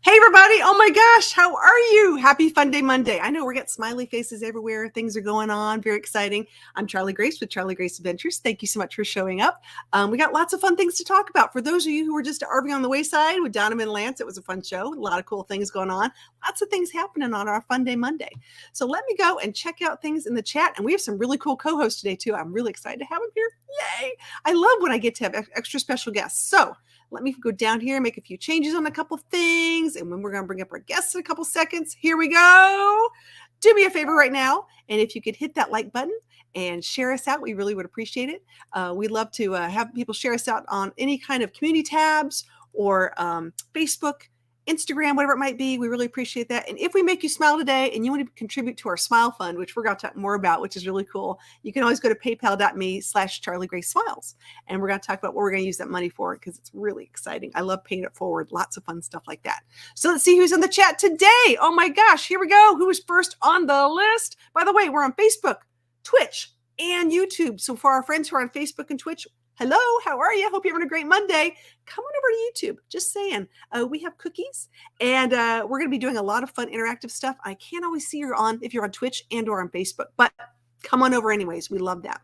Hey everybody, oh my gosh, how are you? Happy Fun Day Monday. I know we're getting smiley faces everywhere. Things are going on, very exciting. I'm Charlie Grace with Charlie Grace Adventures. Thank you so much for showing up. We got lots of fun things to talk about. For those of you who were just RV on the Wayside with Donovan and Lance, it was a fun show. A lot of cool things going on. Lots of things happening on our Fun Day Monday. So let me go and check out things in the chat. And we have some really cool co-hosts today too. I'm really excited to have them here. Yay! I love when I get to have extra special guests. So let me go down here and make a few changes on a couple things. And when we're going to bring up our guests in a couple seconds, here we go. Do me a favor right now. And if you could hit that like button and share us out, we really would appreciate it. We'd love to have people share us out on any kind of community tabs or Facebook, Instagram, whatever it might be. We really appreciate that. And if we make you smile today and you want to contribute to our Smile Fund, which we're going to talk more about, which is really cool, you can always go to paypal.me/CharlieGraceSmiles. And we're going to talk about what we're going to use that money for because it's really exciting. I love paying it forward. Lots of fun stuff like that. So let's see who's in the chat today. Oh my gosh, here we go. Who is first on the list? By the way, we're on Facebook, Twitch, and YouTube. So for our friends who are on Facebook and Twitch, hello, how are you? Hope you're having a great Monday. Come on over to YouTube. Just saying, we have cookies, and we're going to be doing a lot of fun interactive stuff. I can't always see you if you're on Twitch and or on Facebook, but come on over anyways. We love that.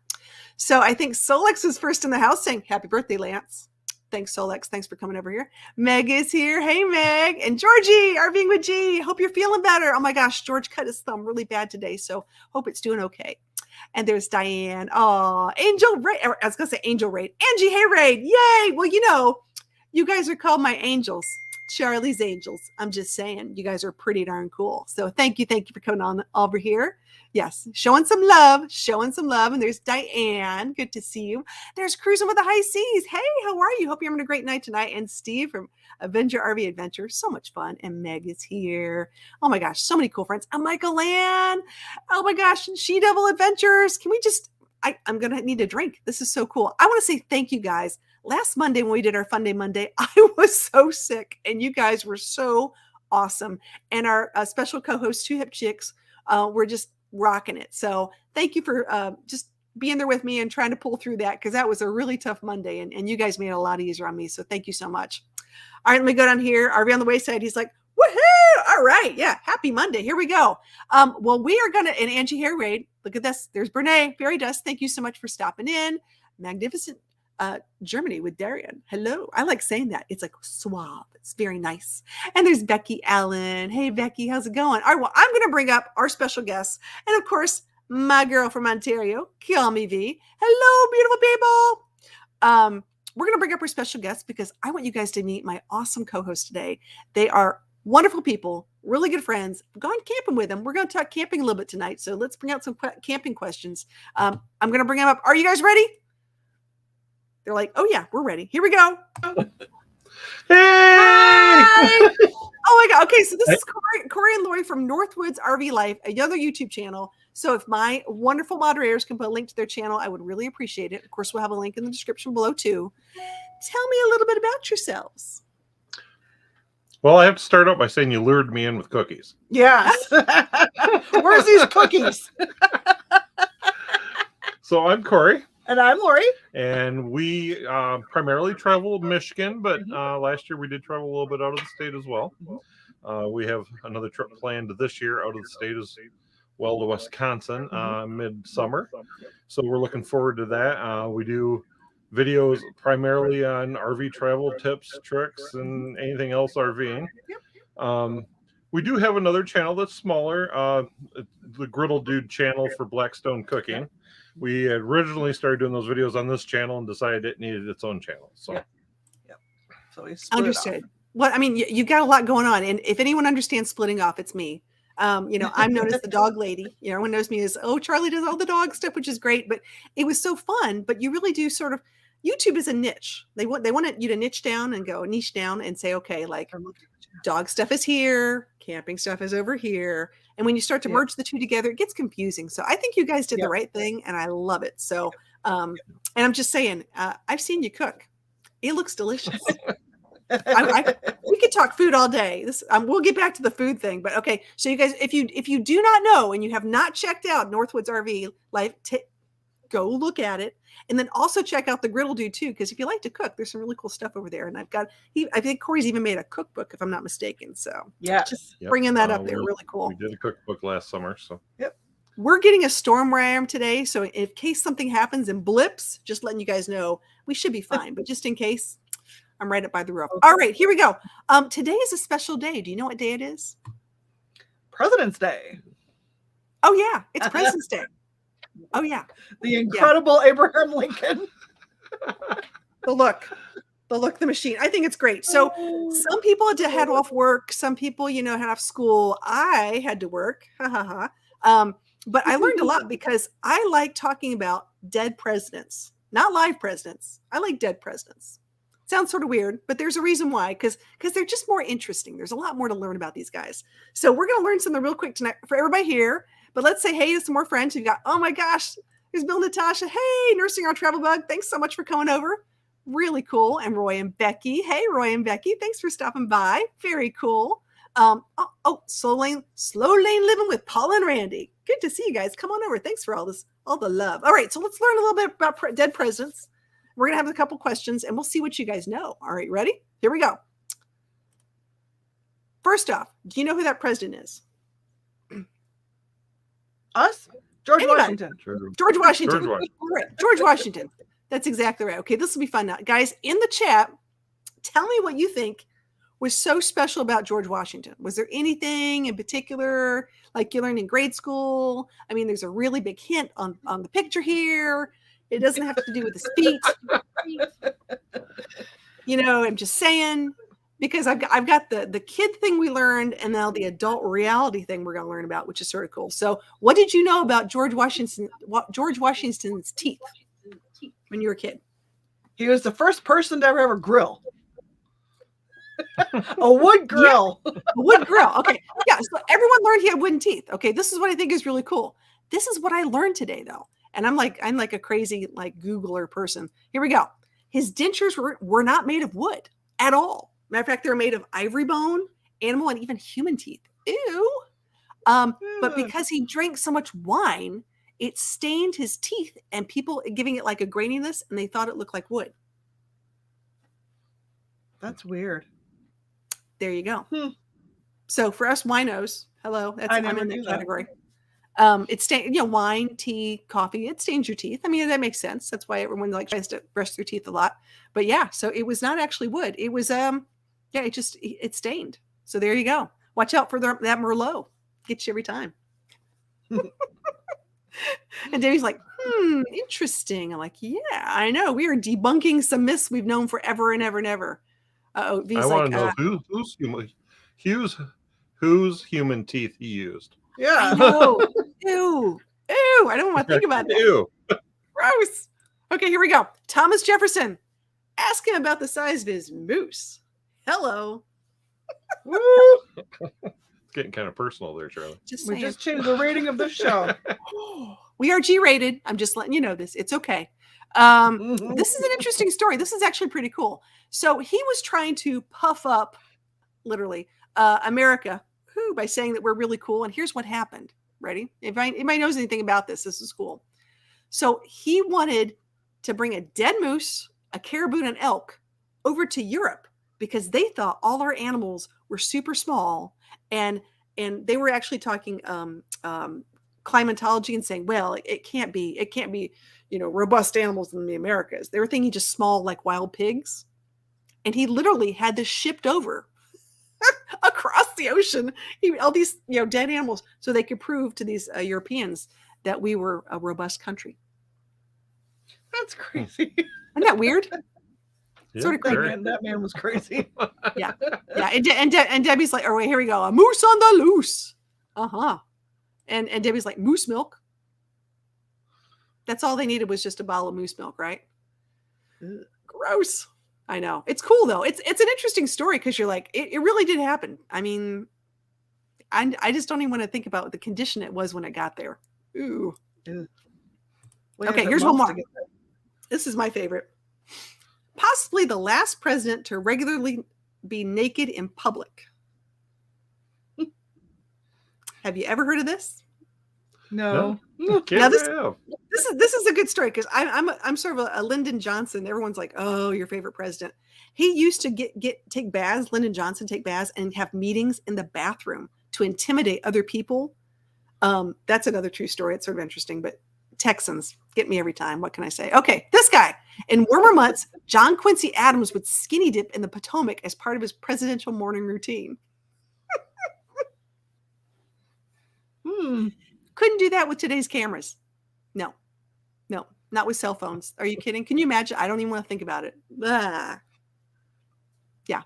So I think Solex is first in the house saying, happy birthday, Lance. Thanks, Solex. Thanks for coming over here. Meg is here. Hey, Meg. And Georgie, RVing with G. Hope you're feeling better. Oh my gosh, George cut his thumb really bad today, so hope it's doing okay. And there's Diane. Oh, Angel Raid. I was going to say Angel Raid. Angie, hey, Raid. Yay. Well, you know, you guys are called my angels. Charlie's Angels. I'm just saying, you guys are pretty darn cool. So thank you for coming on over here. Yes, showing some love. And there's Diane. Good to see you. There's Cruising with the High Seas. Hey, how are you? Hope you're having a great night tonight. And Steve from Avenger RV Adventure. So much fun. And Meg is here. Oh my gosh, so many cool friends. And Michael Land. Oh my gosh, She Devil Adventures. Can we just, I'm going to need a drink. This is so cool. I want to say thank you guys. Last Monday when we did our Fun Day Monday, I was so sick and you guys were so awesome. And our special co-host, Two Hip Chicks, were just rocking it. So thank you for just being there with me and trying to pull through that because that was a really tough Monday and you guys made it a lot easier on me. So thank you so much. All right, let me go down here. RV on the Wayside. He's like, woohoo! All right, yeah, happy Monday. Here we go. Well, we are going to, and Angie Hair Raid, look at this. There's Brene, Fairy Dust. Thank you so much for stopping in. Magnificent Germany with Darian. Hello. I like saying that. It's like suave. It's very nice. And there's Becky Allen. Hey, Becky, how's it going? All right, well, I'm going to bring up our special guests. And of course, my girl from Ontario, Kiyomi V. Hello, beautiful people. We're going to bring up our special guests because I want you guys to meet my awesome co-host today. They are wonderful people, really good friends. I've gone camping with them. We're going to talk camping a little bit tonight. So let's bring out some camping questions. I'm going to bring them up. Are you guys ready? They're like, oh yeah, we're ready. Here we go. Hey! Hi! Oh my God. Okay, so this is Corey and Lori from Northwoods RV Life, another YouTube channel. So if my wonderful moderators can put a link to their channel, I would really appreciate it. Of course, we'll have a link in the description below too. Tell me a little bit about yourselves. Well, I have to start out by saying you lured me in with cookies. Yes. Where's these cookies? So I'm Corey. And I'm Lori. And we primarily travel Michigan, but last year we did travel a little bit out of the state as well. We have another trip planned this year out of the state as well to Wisconsin mid-summer. So we're looking forward to that. We do videos primarily on RV travel tips, tricks, and anything else RVing. We do have another channel that's smaller, the Griddle Dude channel for Blackstone cooking. We had originally started doing those videos on this channel and decided it needed its own channel. So, So we understood. Well, I mean, you got a lot going on, and if anyone understands splitting off, it's me. You know, I'm known as the dog lady. You know, everyone knows me as, oh, Charlie does all the dog stuff, which is great. But it was so fun. But you really do sort of. YouTube is a niche. They want you to niche down and say, okay, like dog stuff is here, camping stuff is over here. And when you start to merge the two together, it gets confusing. So I think you guys did the right thing and I love it. So, and I'm just saying, I've seen you cook. It looks delicious. We could talk food all day. We'll get back to the food thing, but okay. So you guys, if you do not know and you have not checked out Northwoods RV Life, Go look at it. And then also check out the Griddle Dude too, because if you like to cook, there's some really cool stuff over there. And I think Corey's even made a cookbook, if I'm not mistaken. So just bringing that up there. Really cool. We did a cookbook last summer. So we're getting a storm where I am today. So in case something happens and blips, just letting you guys know, we should be fine. But just in case, I'm right up by the roof. Okay. All right, here we go. Today is a special day. Do you know what day it is? President's Day. Oh, yeah. It's President's Day. Oh, yeah. The incredible Abraham Lincoln. The look, the machine. I think it's great. So some people had to head off work. Some people, had off school. I had to work. But I learned a lot because I like talking about dead presidents, not live presidents. I like dead presidents. Sounds sort of weird, but there's a reason why, because they're just more interesting. There's a lot more to learn about these guys. So we're going to learn something real quick tonight for everybody here. But let's say hey to some more friends. We've got, oh my gosh, there's Bill Natasha. Hey, Nursing Our Travel Bug. Thanks so much for coming over. Really cool. And Roy and Becky. Hey, Roy and Becky. Thanks for stopping by. Very cool. Slow lane living with Paul and Randy. Good to see you guys. Come on over. Thanks for all the love. All right, so let's learn a little bit about dead presidents. We're going to have a couple questions, and we'll see what you guys know. All right, ready? Here we go. First off, do you know who that president is? Us? George Washington. George Washington. Right. George Washington. That's exactly right. Okay, this will be fun now. Guys, in the chat, tell me what you think was so special about George Washington. Was there anything in particular like you learned in grade school? I mean, there's a really big hint on the picture here. It doesn't have to do with the speech. I'm just saying, because I've got the kid thing we learned and now the adult reality thing we're going to learn about, which is sort of cool. So what did you know about George Washington's teeth when you were a kid? He was the first person to ever grill. A wood grill. Yeah, a wood grill. Okay. Yeah. So everyone learned he had wooden teeth. Okay. This is what I think is really cool. This is what I learned today, though. And I'm like a crazy Googler person. Here we go. His dentures were not made of wood at all. Matter of fact, they're made of ivory bone, animal, and even human teeth. Ew. But because he drank so much wine, it stained his teeth, and people giving it like a graininess, and they thought it looked like wood. That's weird. There you go. So for us winos, hello, I'm in that category. It stains, wine, tea, coffee. It stains your teeth. I mean, that makes sense. That's why everyone tries to brush their teeth a lot. But yeah, so it was not actually wood. It was it stained. So there you go. Watch out for that Merlot. Gets you every time. And Davy's like, interesting. I'm like, yeah, I know. We are debunking some myths we've known forever and ever and ever. I want to know whose human teeth he used. Yeah. I know. Ew. I don't want to think about that. Ew. Gross. Okay, here we go. Thomas Jefferson. Ask him about the size of his moose. Hello. Woo. It's getting kind of personal there, Charlie. We just changed the rating of the show. We are G-rated. I'm just letting you know this. It's okay. This is an interesting story. This is actually pretty cool. So he was trying to puff up, literally, America by saying that we're really cool. And here's what happened. Ready? If anybody knows anything about this is cool. So he wanted to bring a dead moose, a caribou, and an elk over to Europe because they thought all our animals were super small, and they were actually talking climatology and saying, well, it can't be, robust animals in the Americas. They were thinking just small, like wild pigs. And he literally had this shipped over across the ocean, all these dead animals, so they could prove to these Europeans that we were a robust country. That's crazy. Isn't that weird? Yeah, sort of creepy. That man was crazy. Yeah. And Debbie's like, oh wait, here we go, a moose on the loose. And Debbie's like, moose milk. That's all they needed was just a bottle of moose milk, right? Gross. I know. It's cool though. It's an interesting story because you're like, it really did happen. I mean, I just don't even want to think about the condition it was when it got there. Ooh. Okay, here's one more. This is my favorite. Possibly the last president to regularly be naked in public. Have you ever heard of this? No. Now this is a good story because I'm sort of a Lyndon Johnson. Everyone's like, oh, your favorite president. He used to take baths, Lyndon Johnson take baths and have meetings in the bathroom to intimidate other people. That's another true story. It's sort of interesting, but Texans get me every time. What can I say? Okay, this guy. In warmer months, John Quincy Adams would skinny dip in the Potomac as part of his presidential morning routine. Couldn't do that with today's cameras. No, not with cell phones. Are you kidding? Can you imagine? I don't even want to think about it. Yeah.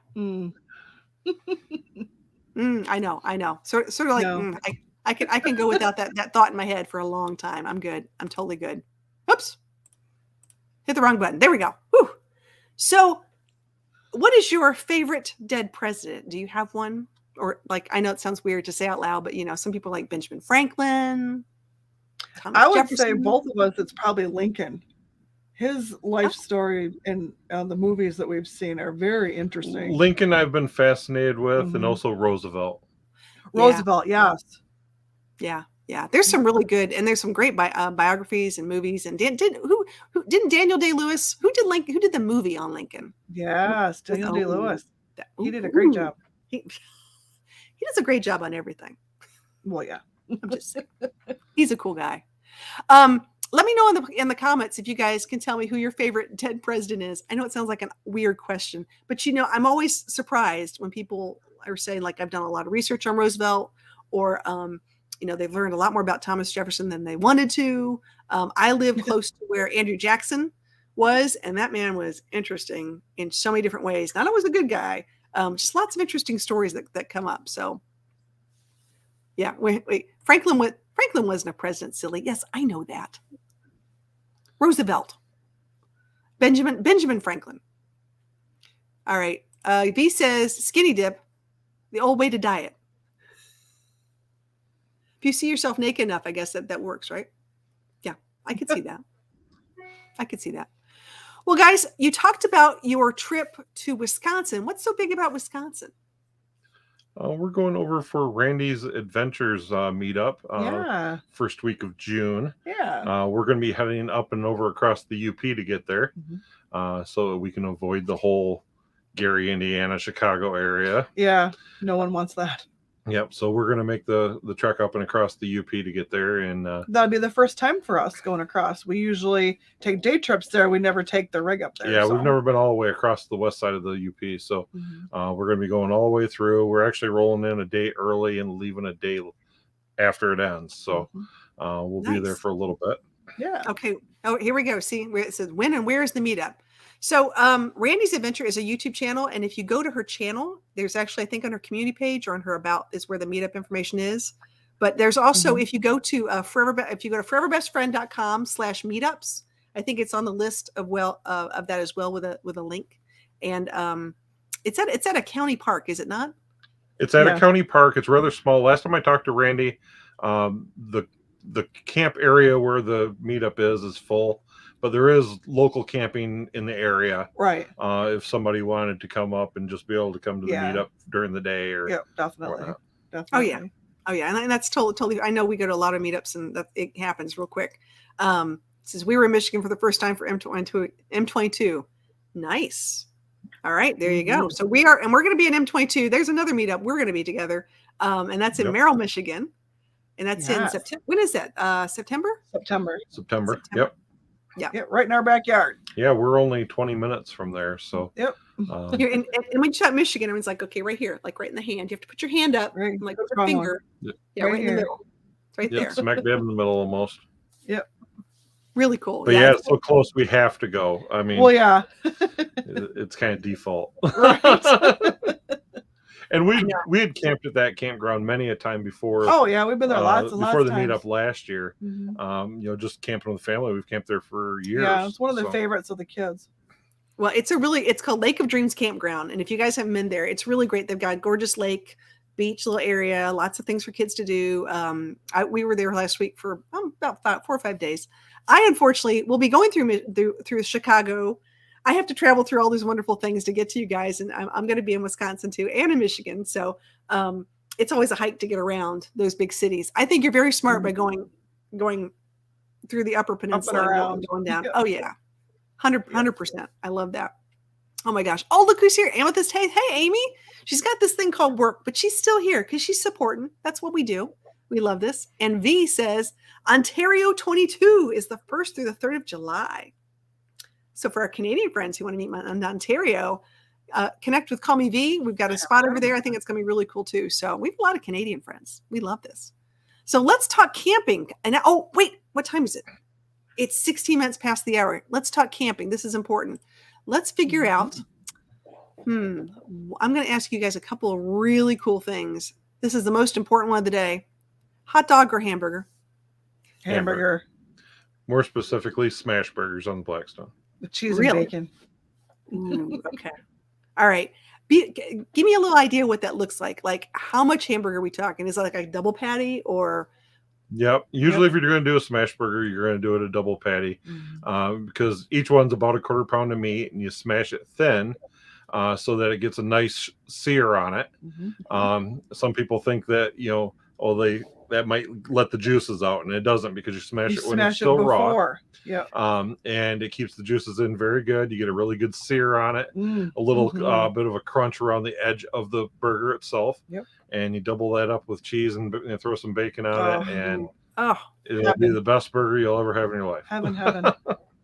I know. Sort of like No. I can go without that thought in my head for a long time. I'm good. I'm totally good. Oops. Hit the wrong button. There we go. Whew. So, what is your favorite dead president? Do you have one? Or like, I know it sounds weird to say out loud, but some people like Benjamin Franklin. Thomas I would Jefferson. say both of us, it's probably Lincoln. His life story and the movies that we've seen are very interesting. Lincoln I've been fascinated with, and also Roosevelt. Roosevelt, yes. Yeah. There's some really good, and there's some great biographies and movies. And didn't Daniel Day-Lewis? Who did the movie on Lincoln? Yes, Daniel Day-Lewis. He did a great job. He does a great job on everything. Well, yeah. I'm just saying. He's a cool guy. Let me know in the comments if you guys can tell me who your favorite dead president is. I know it sounds like a weird question, but I'm always surprised when people are saying like I've done a lot of research on Roosevelt, or they've learned a lot more about Thomas Jefferson than they wanted to. I live close to where Andrew Jackson was, and that man was interesting in so many different ways. Not always a good guy, just lots of interesting stories that come up. So, yeah, wait, Franklin wasn't a president, silly. Yes, I know that. Roosevelt, Benjamin Franklin. All right, B says skinny dip, the old way to diet. If you see yourself naked enough, I guess that works, right? Yeah, I could see that. Well, guys, you talked about your trip to Wisconsin. What's so big about Wisconsin? We're going over for Randy's Adventures meetup. First week of June. Yeah. We're going to be heading up and over across the UP to get there, so that we can avoid the whole Gary, Indiana, Chicago area. Yeah, no one wants that. Yep. So we're going to make the trek up and across the UP to get there, and that'd be the first time for us going across. We usually take day trips there. We never take the rig up there. Yeah, we've never been all the way across the west side of the UP. So we're going to be going all the way through. We're actually rolling in a day early and leaving a day after it ends. So we'll be there for a little bit. Yeah. Okay. Oh, here we go. See where it says when and where is the meetup. So Randy's Adventure is a YouTube channel, and if you go to her channel, there's actually, I think on her community page or on her about is where the meetup information is. But there's also, if you go to foreverbestfriend.com/meetups, I think it's on the list of that as well with a link. And it's at a county park, is it not? It's at a county park. It's rather small. Last time I talked to Randy, the camp area where the meetup is full. But there is local camping in the area. Right. If somebody wanted to come up and just be able to come to the meetup during the day or definitely. Oh yeah. And that's totally, I know we go to a lot of meetups and it happens real quick. Says we were in Michigan for the first time for M22. Nice. All right, there you go. So we're going to be in M22. There's another meetup we're going to be together. And that's in Merrill, Michigan. And that's in September. When is that? September? September. Yep. Yeah, right in our backyard. Yeah, we're only 20 minutes from there. So and when you shot Michigan, everyone's like, okay, right here, like right in the hand. You have to put your hand up, and like with your finger. Yeah, right in the middle. It's right there. Smack dab in the middle almost. Yep. Really cool. But yeah, it's so close we have to go. I mean, well, yeah. It's kind of default. Right. And we had camped at that campground many a time before. Oh yeah, we've been there lots of before the times. meetup last year. Just camping with the family. We've camped there for years. Yeah, it's one of the favorites of the kids. Well, it's called Lake of Dreams Campground, and if you guys haven't been there, it's really great. They've got a gorgeous lake, beach, little area, lots of things for kids to do. We were there last week for about 4 or 5 days. I unfortunately will be going through Chicago. I have to travel through all these wonderful things to get to you guys. And I'm going to be in Wisconsin too, and in Michigan. So it's always a hike to get around those big cities. I think you're very smart by going through the Upper Peninsula and around. going down. Yeah. Oh yeah, 100%. I love that. Oh my gosh. Oh, look who's here. Amethyst. Hey, Amy. She's got this thing called work, but she's still here because she's supporting. That's what we do. We love this. And V says Ontario 22 is the 1st through the 3rd of July. So for our Canadian friends who want to meet in Ontario, connect with Call Me V. We've got a spot over there. I think it's going to be really cool too. So we have a lot of Canadian friends. We love this. So let's talk camping. And oh, wait, what time is it? It's 16 minutes past the hour. Let's talk camping. This is important. Let's figure out. I'm going to ask you guys a couple of really cool things. This is the most important one of the day. Hot dog or hamburger? Hamburger. More specifically, smash burgers on the Blackstone. With cheese Really? and bacon. Ooh, okay. All right. Give me a little idea what that looks like. Like how much hamburger are we talking? Is it like a double patty or? Yep. Usually if you're going to do a smash burger, you're going to do it a double patty because each one's about a quarter pound of meat and you smash it thin so that it gets a nice sear on it. Some people think that, that might let the juices out, and it doesn't because you smash it when it's still raw. Yeah. And it keeps the juices in very good. You get a really good sear on it, a little bit of a crunch around the edge of the burger itself. Yep. And you double that up with cheese and throw some bacon on it, and it'll be the best burger you'll ever have in your life. Heaven.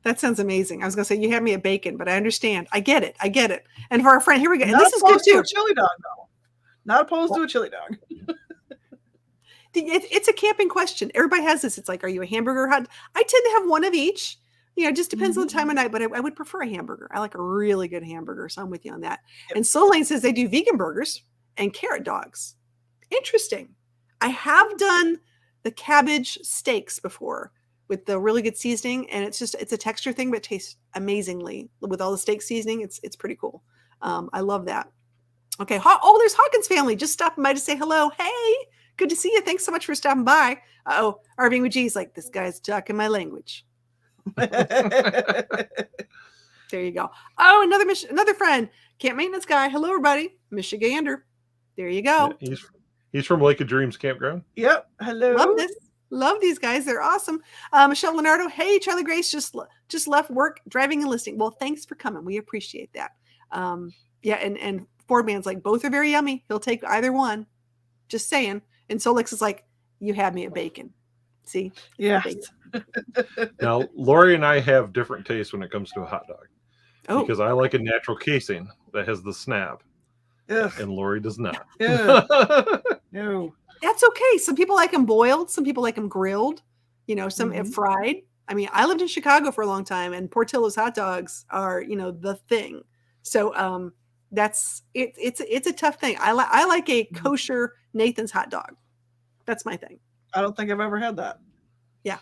That sounds amazing. I was going to say you had me at bacon, but I understand. I get it. And for our friend, here we go. And this is good too. To a chili dog, though. Not opposed to a chili dog. It's a camping question. Everybody has this. It's like, are you a hamburger? I tend to have one of each. It just depends on the time of night, but I would prefer a hamburger. I like a really good hamburger, so I'm with you on that. Yep. And Soul Lane says they do vegan burgers and carrot dogs. Interesting. I have done the cabbage steaks before with the really good seasoning, and it's a texture thing, but it tastes amazingly with all the steak seasoning. It's pretty cool. I love that. Okay. Oh, there's Hawkins family just stopping by to say hello. Hey. Good to see you. Thanks so much for stopping by. Irving with G's like, this guy's talking my language. There you go. Oh, another friend. Camp maintenance guy. Hello, everybody. Michigander. There you go. Yeah, he's from Lake of Dreams Campground. Yep. Hello. Love this. Love these guys. They're awesome. Michelle Leonardo. Hey, Charlie Grace just left work, driving and listening. Well, thanks for coming. We appreciate that. And Ford Man's like, both are very yummy. He'll take either one. Just saying. And Solix is like, you had me at bacon. See? Yeah. Now, Lori and I have different tastes when it comes to a hot dog. Oh. Because I like a natural casing that has the snap. Ugh. And Lori does not. No. That's okay. Some people like them boiled. Some people like them grilled. Some fried. I mean, I lived in Chicago for a long time, and Portillo's hot dogs are, the thing. So that's it. It's a tough thing. I like a kosher Nathan's hot dog. That's my thing. I don't think I've ever had that. Yeah,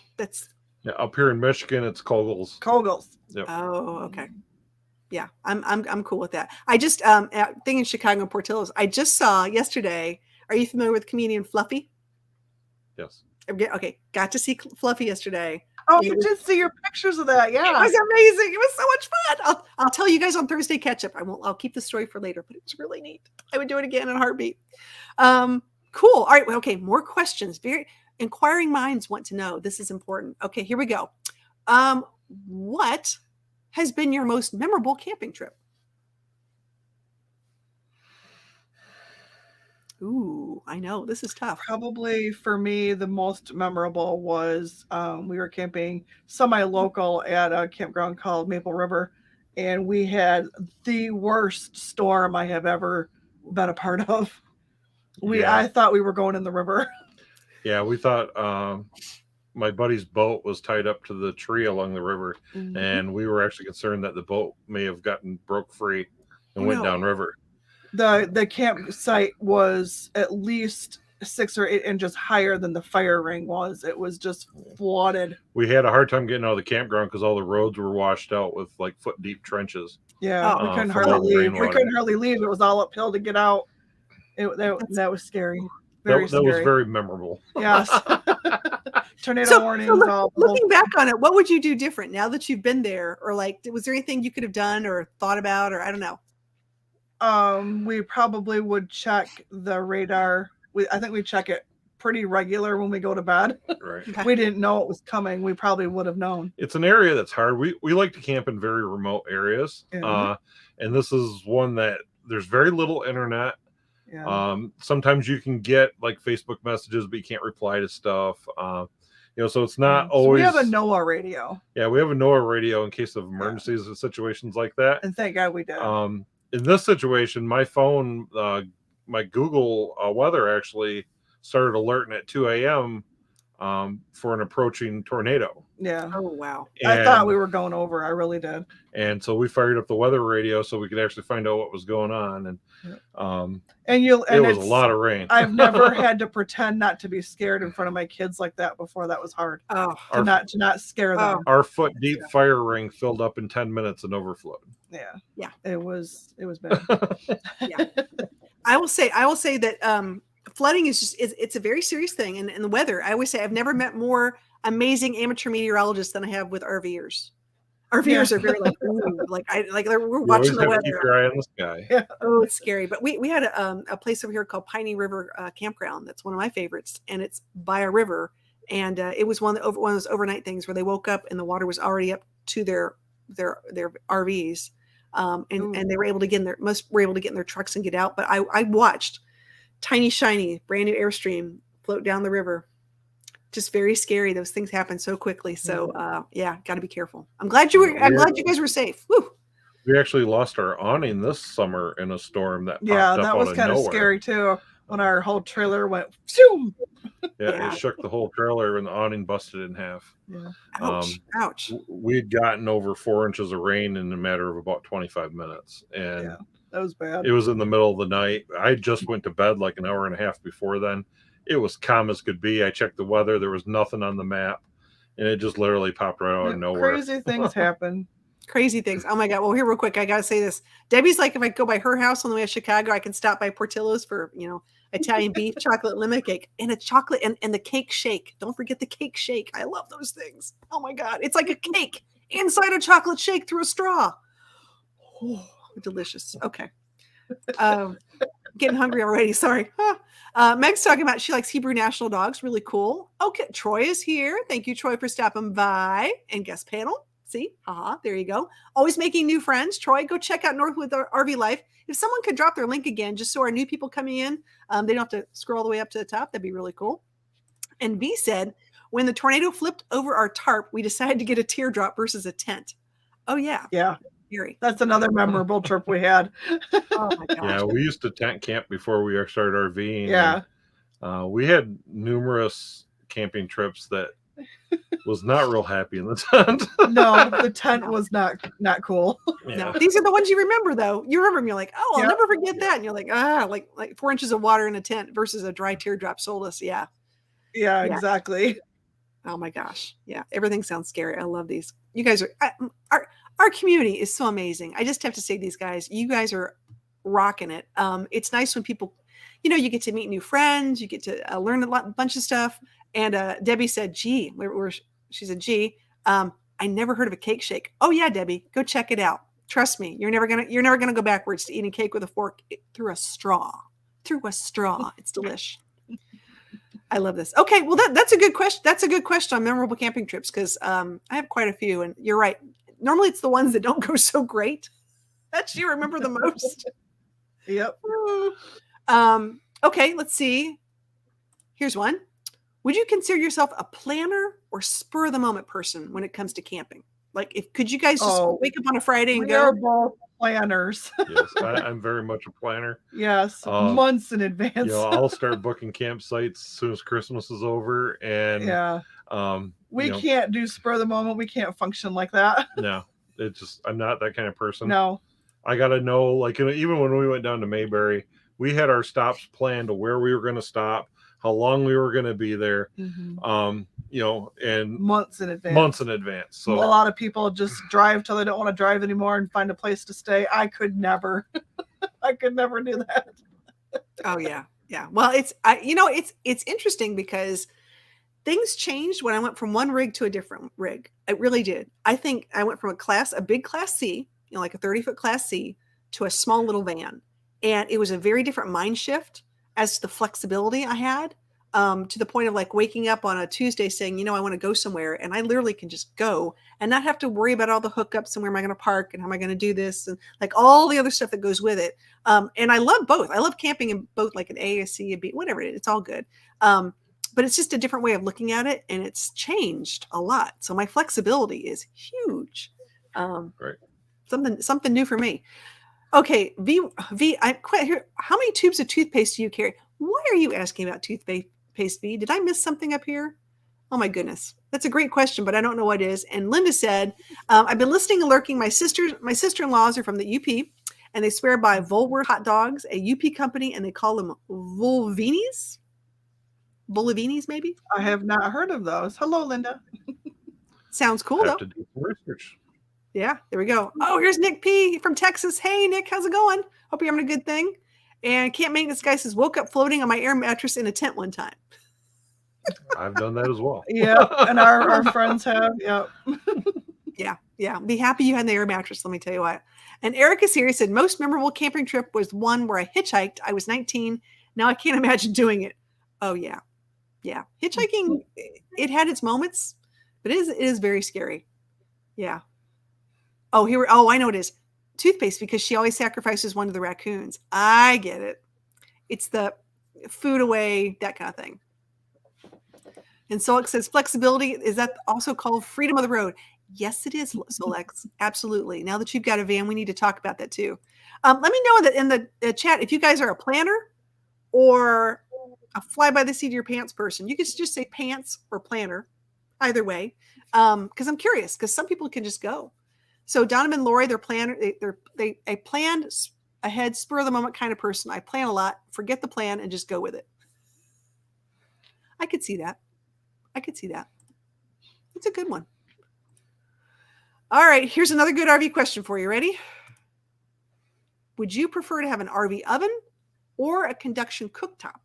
up here in Michigan, it's Kogels. Kogels. Yep. Oh, okay. Yeah, I'm cool with that. I just thing in Chicago and Portillo's. I just saw yesterday. Are you familiar with comedian Fluffy? Yes. Okay, got to see Fluffy yesterday. Oh, you did see your pictures of that. Yeah. It was amazing. It was so much fun. I'll tell you guys on Thursday catch up. I'll keep the story for later, but it's really neat. I would do it again in a heartbeat. Cool. All right. Well, okay. More questions. Very inquiring minds want to know. This is important. Okay, here we go. What has been your most memorable camping trip? Ooh, I know this is tough. Probably for me, the most memorable was we were camping semi-local at a campground called Maple River, and we had the worst storm I have ever been a part of. I thought we were going in the river. Yeah, we thought my buddy's boat was tied up to the tree along the river, and we were actually concerned that the boat may have broke free and went downriver. The campsite was at least 6 or 8 inches higher than the fire ring was. It was just flooded. We had a hard time getting out of the campground because all the roads were washed out with like foot deep trenches. Yeah, we couldn't hardly leave. We couldn't hardly leave. It was all uphill to get out. That was scary. Very scary. That was very memorable. Yes. Tornado warnings. Looking back on it, what would you do different now that you've been there? Or was there anything you could have done or thought about, or I don't know? We probably would check the radar. I think we check it pretty regular when we go to bed. Right. Okay. We didn't know it was coming. We probably would have known. It's an area that's hard. We like to camp in very remote areas. Yeah. And this is one that there's very little internet. Yeah. Sometimes you can get like Facebook messages, but you can't reply to stuff. So it's not So always. we have a NOAA radio. Yeah, we have a NOAA radio in case of emergencies or situations like that. And thank God we did. In this situation, my phone, my Google weather actually started alerting at 2 a.m. For an approaching tornado. Yeah. Oh, wow. I thought we were going over. I really did. And so we fired up the weather radio so we could actually find out what was going on. And it was a lot of rain. I've never had to pretend not to be scared in front of my kids like that before. That was hard. Oh, To not scare them. Our foot deep fire ring filled up in 10 minutes and overflowed. Yeah. Yeah. It was bad. yeah. I will say that flooding is just it's a very serious thing, and the weather. I always say I've never met more amazing amateur meteorologists than I have with RVers. RVers are very like, ooh, we're watching the weather. Keep your eye on the sky. Yeah. Oh, it's scary. But we had a place over here called Piney River Campground. That's one of my favorites, and it's by a river. And it was one of those overnight things where they woke up and the water was already up to their RVs, and they were able to get in their in their trucks and get out. But I watched tiny shiny brand new Airstream float down the river. Just very scary. Those things happen so quickly. So got to be careful. I'm glad you guys were safe. Woo. We actually lost our awning this summer in a storm that Yeah, that was kind of scary too. When our whole trailer went zoom. Yeah, it shook the whole trailer and the awning busted in half. Yeah. Ouch. We had gotten over 4 inches of rain in a matter of about 25 minutes. And that was bad. It was in the middle of the night. I just went to bed like an hour and a half before then. It was calm as could be. I checked the weather. There was nothing on the map. And it just literally popped right out of nowhere. Crazy things happen. Crazy things. Oh my God. Well, here real quick, I got to say this. Debbie's like, if I go by her house on the way to Chicago, I can stop by Portillo's for, Italian beef chocolate lemon cake and a chocolate and the cake shake. Don't forget the cake shake. I love those things. Oh my God. It's like a cake inside a chocolate shake through a straw. Oh, delicious. Okay. Getting hungry already. Sorry. Meg's talking about she likes Hebrew National Dogs. Really cool. Okay. Troy is here. Thank you, Troy, for stopping by and guest panel. See? There you go. Always making new friends. Troy, go check out Northwoods RV Life. If someone could drop their link again, just so our new people coming in, they don't have to scroll all the way up to the top. That'd be really cool. And B said, when the tornado flipped over our tarp, we decided to get a teardrop versus a tent. Oh, yeah. Yeah. Scary. That's another memorable trip we had. Oh, my gosh. Yeah, we used to tent camp before we started RVing. Yeah. We had numerous camping trips that was not real happy in the tent. No, the tent was not cool. Yeah. No, these are the ones you remember, though. You remember them. You're like, oh, I'll never forget that. And you're like, like 4 inches of water in a tent versus a dry teardrop solstice. Yeah. Yeah, exactly. Oh my gosh. Yeah. Everything sounds scary. I love these. You guys are, our community is so amazing. I just have to say, these guys, you guys are rocking it. It's nice when people, you get to meet new friends, you get to learn a bunch of stuff. And Debbie said, she said, I never heard of a cake shake. Oh yeah, Debbie, go check it out. Trust me, you're never gonna go backwards to eating cake with a fork through a straw. It's delish. I love this. Okay, well that's a good question. That's a good question on memorable camping trips, because I have quite a few, and you're right. Normally it's the ones that don't go so great that you remember the most. Yep. Okay, let's see. Here's one. Would you consider yourself a planner or spur of the moment person when it comes to camping? Like, could you guys just wake up on a Friday and go? We're both planners. Yes, I'm very much a planner. Yes, months in advance. I'll start booking campsites as soon as Christmas is over, and we can't do spur of the moment. We can't function like that. No, I'm not that kind of person. No, I gotta know. Like, even when we went down to Mayberry, we had our stops planned to where we were going to stop, how long we were going to be there, and months in advance. So a lot of people just drive till they don't want to drive anymore and find a place to stay. I could never. I could never do that. Oh yeah. Well, it's interesting because things changed when I went from one rig to a different rig. It really did. I think I went from a big class C, like a 30-foot class C, to a small little van. And it was a very different mind shift as to the flexibility I had. to the point of like waking up on a Tuesday saying, you know, I want to go somewhere, and I literally can just go and not have to worry about all the hookups and where am I going to park and how am I going to do this and like all the other stuff that goes with it. And I love both. I love camping in both, like an A, a C, a B, whatever it is. It's all good. But it's just a different way of looking at it, and it's changed a lot. So my flexibility is huge. Right. Something new for me. Okay, I'm quite here. How many tubes of toothpaste do you carry? Why are you asking about toothpaste, V? Did I miss something up here? Oh my goodness, that's a great question, but I don't know what it is. And Linda said, I've been listening and lurking. My sister-in-laws are from the UP, and they swear by Volward hot dogs, a UP company, and they call them Volvinis. Bolivinis, maybe? I have not heard of those. Hello, Linda. Sounds cool, Have though. to do some research. Yeah, there we go. Oh, here's Nick P. from Texas. Hey, Nick, how's it going? Hope you're having a good thing. And Camp Maintenance Guy says, woke up floating on my air mattress in a tent one time. I've done that as well. Yeah, and our friends have. Yeah. Yeah. Be happy you had the air mattress, let me tell you what. And Eric is here. He said, most memorable camping trip was one where I hitchhiked. I was 19. Now I can't imagine doing it. Oh, yeah. Yeah. Hitchhiking, it had its moments, but it is very scary. Yeah. Oh, I know it is. Toothpaste, because she always sacrifices one to the raccoons. I get it. It's the food away, that kind of thing. And Solex says, flexibility, is that also called freedom of the road? Yes, it is, Solex. Absolutely. Now that you've got a van, we need to talk about that too. Let me know that in the chat, if you guys are a planner or a fly by the seat of your pants person. You can just say pants or planner, either way, because I'm curious, because some people can just go. So Donovan and Lori, they're planner. They planned ahead, spur of the moment kind of person. I plan a lot, forget the plan, and just go with it. I could see that. It's a good one. All right, here's another good RV question for you. Ready? Would you prefer to have an RV oven or a Conduction cooktop?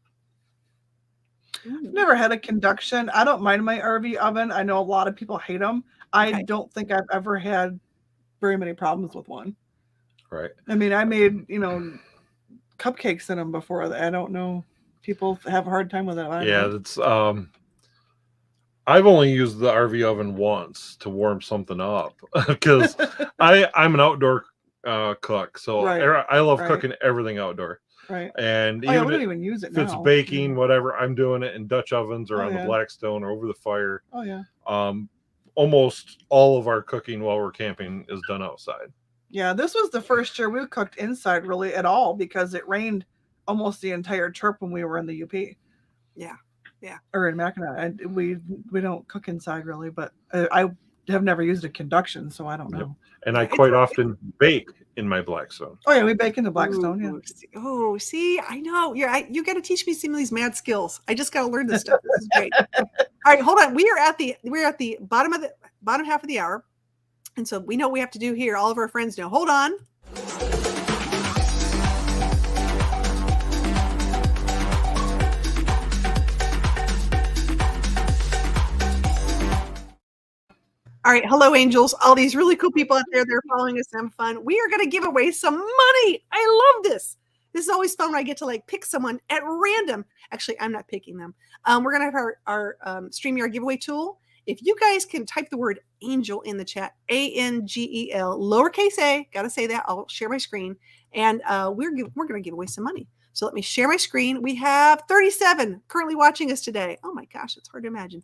Never had a Conduction. I don't mind my RV oven. I know a lot of people hate them. I don't think I've ever had very many problems with one. Right. I mean, I made, cupcakes in them before. I don't know. People have a hard time with it. Yeah, that's I've only used the RV oven once to warm something up because I'm an outdoor cook, so I love cooking everything outdoor. Right. And I don't even use it if now. it's baking, whatever, I'm doing it in Dutch ovens or on the yeah. Blackstone or over the fire. Oh yeah. Almost all of our cooking while we're camping is done outside. Yeah, this was the first year we cooked inside really at all because it rained almost the entire trip when we were in the UP. Yeah. Or in Mackinac. And we don't cook inside really, but I have never used a Conduction, so I don't know. Yep. And I quite often bake in my Blackstone. Oh yeah, we bake in the Blackstone. Yeah. Oh, see, I know. You got to teach me some of these mad skills. I just got to learn this stuff. This is great. All right, hold on. We're at the bottom half of the hour, and so we know what we have to do here. All of our friends know. Hold on. All right. Hello, angels. All these really cool people out there, they're following us and having fun. We are going to give away some money. I love this. This is always fun when I get to pick someone at random. Actually, I'm not picking them. We're going to have our StreamYard giveaway tool. If you guys can type the word angel in the chat, ANGEL, lowercase a, got to say that. I'll share my screen. And we're going to give away some money. So let me share my screen. We have 37 currently watching us today. Oh my gosh, it's hard to imagine.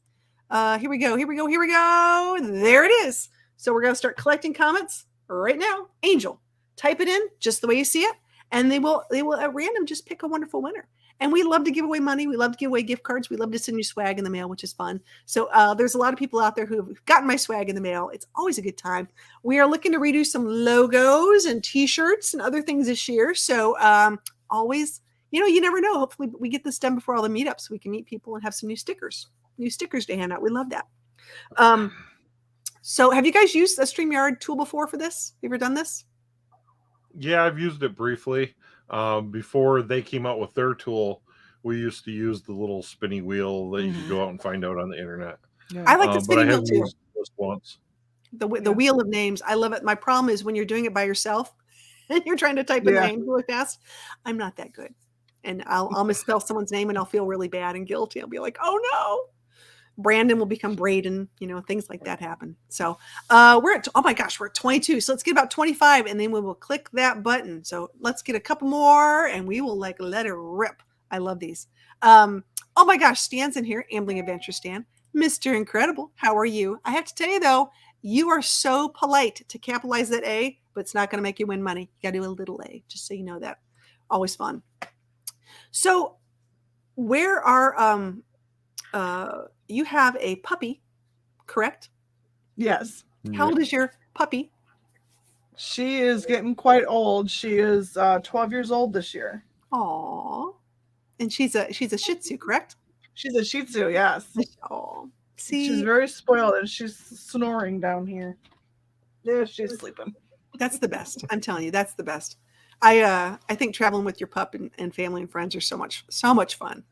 Here we go. There it is. So we're going to start collecting comments right now. Angel, type it in just the way you see it. And they will at random just pick a wonderful winner. And we love to give away money. We love to give away gift cards. We love to send you swag in the mail, which is fun. So there's a lot of people out there who have gotten my swag in the mail. It's always a good time. We are looking to redo some logos and t-shirts and other things this year. So always, you never know. Hopefully we get this done before all the meetups so we can meet people and have some new stickers to hand out. We love that. So have you guys used a StreamYard tool before for this? You ever done this? Yeah, I've used it briefly. Before they came out with their tool, we used to use the little spinny wheel that you could go out and find out on the internet. Yeah. I like the spinning wheel too. Used this once. The wheel of names. I love it. My problem is when you're doing it by yourself and you're trying to type a name really fast. I'm not that good. and I'll misspell someone's name and I'll feel really bad and guilty. I'll be like, oh no. Brandon will become Braden, things like that happen. So we're at, oh my gosh, we're at 22. So let's get about 25 and then we will click that button. So let's get a couple more and we will let it rip. I love these. Oh my gosh, Stan's in here, Ambling Adventure Stan. Mr. Incredible, how are you? I have to tell you though, you are so polite to capitalize that A, but it's not going to make you win money. You got to do a little A, just so you know that. Always fun. So where are, you have a puppy, correct? Yes. How old is your puppy? She is getting quite old. She is 12 years old this year. Aw. And she's a Shih Tzu, correct? She's a Shih Tzu, yes. Oh, see, she's very spoiled and she's snoring down here. Yeah, she's sleeping. That's the best. I'm telling you, that's the best. I think traveling with your pup and family and friends are so much fun.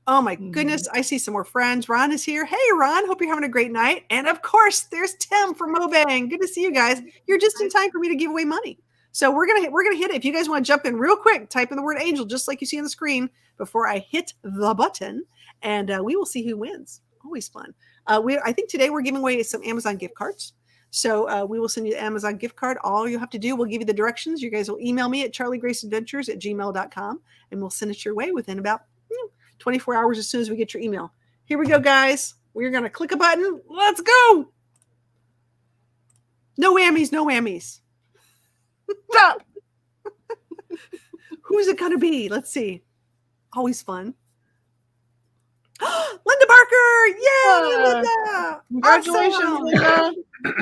Oh my goodness, I see some more friends. Ron is here. Hey Ron, hope you're having a great night. And of course, there's Tim from Mobang. Good to see you guys. You're just in time for me to give away money. So we're gonna hit it. If you guys want to jump in real quick, type in the word angel just like you see on the screen before I hit the button, and we will see who wins. Always fun. I think today we're giving away some Amazon gift cards. So we will send you the Amazon gift card. All you have to do, we'll give you the directions. You guys will email me at charliegraceadventures@gmail.com, and we'll send it your way within about 24 hours as soon as we get your email. Here we go, guys. We're going to click a button. Let's go. No whammies, no whammies. Stop. Who's it going to be? Let's see. Always fun. Linda Barker. Yay, Linda. Congratulations, Awesome. Linda.